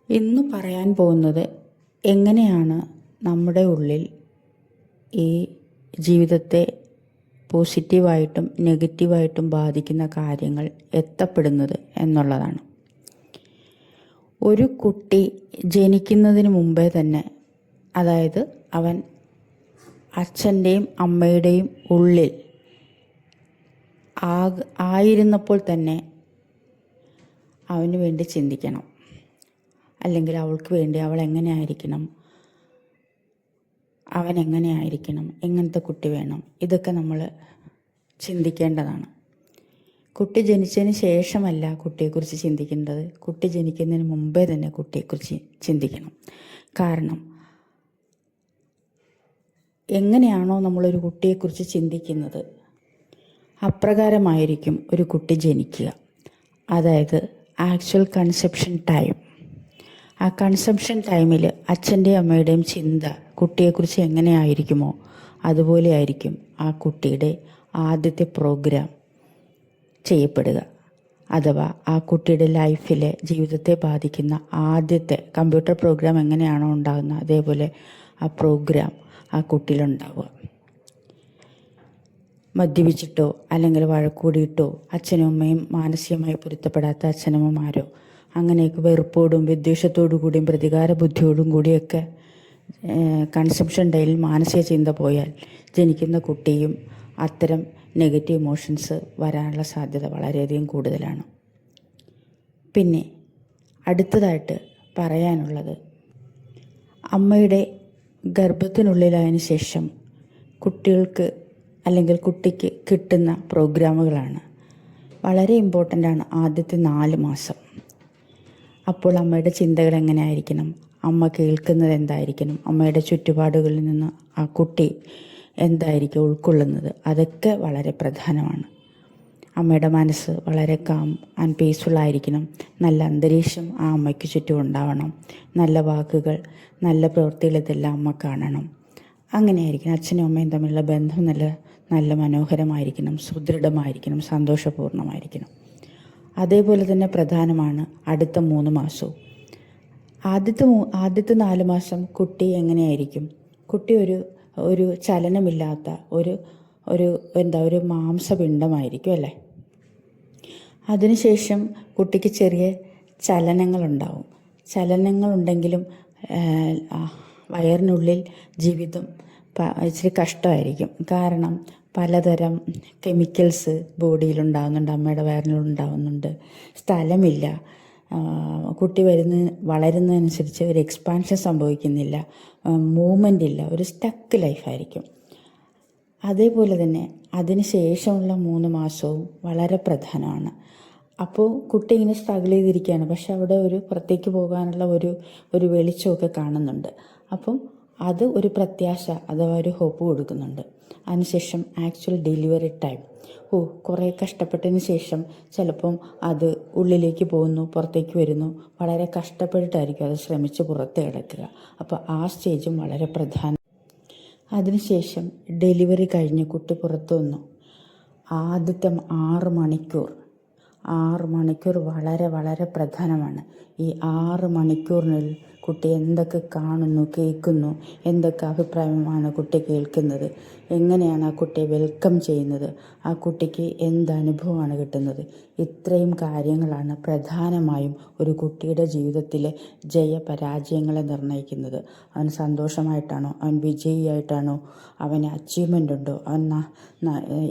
ഇന്ന് പറയാൻ പോകുന്നത് എങ്ങനെയാണ് നമ്മുടെ ഉള്ളിൽ ഈ ജീവിതത്തെ പോസിറ്റീവായിട്ടും നെഗറ്റീവായിട്ടും ബാധിക്കുന്ന കാര്യങ്ങൾ എത്തപ്പെടുന്നത് എന്നുള്ളതാണ്. ഒരു കുട്ടി ജനിക്കുന്നതിന് മുമ്പേ തന്നെ, അതായത് അവൻ അച്ഛൻ്റെയും അമ്മയുടെയും ഉള്ളിൽ ആയിരുന്നപ്പോൾ തന്നെ അവന് വേണ്ടി ചിന്തിക്കണം. അല്ലെങ്കിൽ അവൾക്ക് വേണ്ടി അവൾ എങ്ങനെ ആയിരിക്കണം, അവൻ എങ്ങനെ ആയിരിക്കണം, എങ്ങനത്തെ കുട്ടി വേണം, ഇതൊക്കെ നമ്മൾ ചിന്തിക്കേണ്ടതാണ്. കുട്ടി ജനിച്ചതിന് ശേഷമല്ല കുട്ടിയെക്കുറിച്ച് ചിന്തിക്കേണ്ടത്, കുട്ടി ജനിക്കുന്നതിന് മുമ്പേ തന്നെ കുട്ടിയെക്കുറിച്ച് ചിന്തിക്കണം. കാരണം എങ്ങനെയാണോ നമ്മളൊരു കുട്ടിയെക്കുറിച്ച് ചിന്തിക്കുന്നത്, അപ്രകാരമായിരിക്കും ഒരു കുട്ടി ജനിക്കുക. അതായത് ആക്ച്വൽ കൺസെപ്ഷൻ ടൈം. ആ കൺസെപ്ഷൻ ടൈമിൽ അച്ഛൻ്റെയും അമ്മയുടെയും ചിന്ത കുട്ടിയെക്കുറിച്ച് എങ്ങനെയായിരിക്കുമോ അതുപോലെ ആയിരിക്കും ആ കുട്ടിയുടെ ആദ്യത്തെ പ്രോഗ്രാം ചെയ്യപ്പെടുക. അഥവാ ആ കുട്ടിയുടെ ലൈഫിലെ ജീവിതത്തെ ബാധിക്കുന്ന ആദ്യത്തെ കമ്പ്യൂട്ടർ പ്രോഗ്രാം എങ്ങനെയാണോ ഉണ്ടാകുന്നത്, അതേപോലെ ആ പ്രോഗ്രാം ആ കുട്ടിയിലുണ്ടാവുക. മദ്യപിച്ചിട്ടോ അല്ലെങ്കിൽ വഴക്കൂടിയിട്ടോ അച്ഛനും അമ്മയും മാനസികമായി പൊരുത്തപ്പെടാത്ത അച്ഛനമ്മമാരോ അങ്ങനെയൊക്കെ വെറുപ്പോടും വിദ്വേഷത്തോടു കൂടിയും പ്രതികാര ബുദ്ധിയോടും കൂടിയൊക്കെ കൺസെപ്ഷൻ ഡേയിൽ മാനസിക ചിന്ത പോയാൽ ജനിക്കുന്ന കുട്ടിയും അത്തരം നെഗറ്റീവ് ഇമോഷൻസ് വരാനുള്ള സാധ്യത വളരെയധികം കൂടുതലാണ്. പിന്നെ അടുത്തതായിട്ട് പറയാനുള്ളത്, അമ്മയുടെ ഗർഭത്തിനുള്ളിലായതിനു ശേഷം കുട്ടികൾക്ക് അല്ലെങ്കിൽ കുട്ടിക്ക് കിട്ടുന്ന പ്രോഗ്രാമുകളാണ്. വളരെ ഇമ്പോർട്ടൻ്റാണ് ആദ്യത്തെ 4 മാസം. അപ്പോൾ അമ്മയുടെ ചിന്തകൾ എങ്ങനെ ആയിരിക്കണം, അമ്മ കേൾക്കുന്നത് എന്തായിരിക്കണം, അമ്മയുടെ ചുറ്റുപാടുകളിൽ നിന്ന് ആ കുട്ടി എന്തായിരിക്കും ഉൾക്കൊള്ളുന്നത്, അതൊക്കെ വളരെ പ്രധാനമാണ്. അമ്മയുടെ മനസ്സ് വളരെ കാം ആൻഡ് പീസ്ഫുൾ ആയിരിക്കണം. നല്ല അന്തരീക്ഷം ആ അമ്മയ്ക്ക് ചുറ്റും ഉണ്ടാവണം. നല്ല വാക്കുകൾ, നല്ല പ്രവൃത്തികൾ, ഇതെല്ലാം അമ്മ കാണണം. അങ്ങനെയായിരിക്കണം. അച്ഛനും അമ്മയും തമ്മിലുള്ള ബന്ധം നല്ല മനോഹരമായിരിക്കണം, സുദൃഢമായിരിക്കണം, സന്തോഷപൂർണ്ണമായിരിക്കണം. അതേപോലെ തന്നെ പ്രധാനമാണ് അടുത്ത 3 മാസവും. ആദ്യത്തെ 4 മാസം കുട്ടി എങ്ങനെയായിരിക്കും? കുട്ടി ഒരു ചലനമില്ലാത്ത ഒരു മാംസപിണ്ഡമായിരിക്കും അല്ലേ. അതിനുശേഷം കുട്ടിക്ക് ചെറിയ ചലനങ്ങളുണ്ടാവും. ചലനങ്ങളുണ്ടെങ്കിലും വയറിനുള്ളിൽ ജീവിതം ഇച്ചിരി കഷ്ടമായിരിക്കും. കാരണം പലതരം കെമിക്കൽസ് ബോഡിയിലുണ്ടാകുന്നുണ്ട്, അമ്മയുടെ വയറിനുണ്ടാകുന്നുണ്ട്. സ്ഥലമില്ല, കുട്ടി വളരുന്നതനുസരിച്ച് ഒരു എക്സ്പാൻഷൻ സംഭവിക്കുന്നില്ല, മൂവ്മെൻ്റ് ഇല്ല, ഒരു സ്റ്റക്ക് ലൈഫായിരിക്കും. അതേപോലെ തന്നെ അതിന് ശേഷമുള്ള 3 മാസവും വളരെ പ്രധാനമാണ്. അപ്പോൾ കുട്ടി ഇങ്ങനെ സ്ട്രഗിൾ ചെയ്തിരിക്കുകയാണ്, പക്ഷെ അവിടെ പുറത്തേക്ക് പോകാനുള്ള ഒരു വെളിച്ചമൊക്കെ കാണുന്നുണ്ട്. അപ്പം അത് ഒരു പ്രത്യാശ അഥവാ ഒരു ഹോപ്പ് കൊടുക്കുന്നുണ്ട്. അതിനുശേഷം ആക്ച്വൽ ഡെലിവറി ടൈം. കുറേ കഷ്ടപ്പെട്ടതിന് ശേഷം ചിലപ്പം അത് ഉള്ളിലേക്ക് പോകുന്നു, പുറത്തേക്ക് വരുന്നു. വളരെ കഷ്ടപ്പെട്ടിട്ടായിരിക്കും അത് ശ്രമിച്ച് പുറത്ത് കിടക്കുക. അപ്പോൾ ആ സ്റ്റേജും വളരെ പ്രധാനം. അതിനുശേഷം ഡെലിവറി കഴിഞ്ഞ് കുട്ടി പുറത്തു വന്നു. ആദ്യത്തെ 6 മണിക്കൂർ വളരെ വളരെ പ്രധാനമാണ്. ഈ 6 മണിക്കൂറിനുള്ളിൽ കുട്ടി എന്തൊക്കെ കാണുന്നു, കേൾക്കുന്നു, എന്തൊക്കെ അഭിപ്രായമാണ് കുട്ടി കേൾക്കുന്നത്, എങ്ങനെയാണ് ആ കുട്ടിയെ വെൽക്കം ചെയ്യുന്നത്, ആ കുട്ടിക്ക് എന്തനുഭവമാണ് കിട്ടുന്നത്, ഇത്രയും കാര്യങ്ങളാണ് പ്രധാനമായും ഒരു കുട്ടിയുടെ ജീവിതത്തിലെ ജയപരാജയങ്ങളെ നിർണ്ണയിക്കുന്നത്. അവൻ സന്തോഷമായിട്ടാണോ, അവൻ വിജയിയായിട്ടാണോ, അവന് അച്ചീവ്മെൻ്റ് ഉണ്ടോ, അവൻ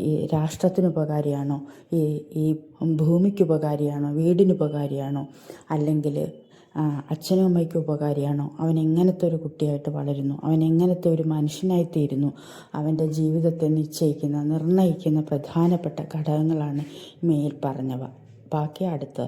ഈ രാഷ്ട്രത്തിന് ഉപകാരിയാണോ, ഈ ഭൂമിക്ക് ഉപകാരിയാണോ, വീടിന് ഉപകാരിയാണോ, അല്ലെങ്കിൽ അച്ഛനും അമ്മയ്ക്കും ഉപകാരിയാണോ, അവൻ എങ്ങനത്തെ ഒരു കുട്ടിയായിട്ട് വളരുന്നു, അവൻ എങ്ങനത്തെ ഒരു മനുഷ്യനായിത്തീരുന്നു, അവൻ്റെ ജീവിതത്തെ നിർണ്ണയിക്കുന്ന പ്രധാനപ്പെട്ട ഘടകങ്ങളാണ് മേൽ പറഞ്ഞവ. ബാക്കി അടുത്ത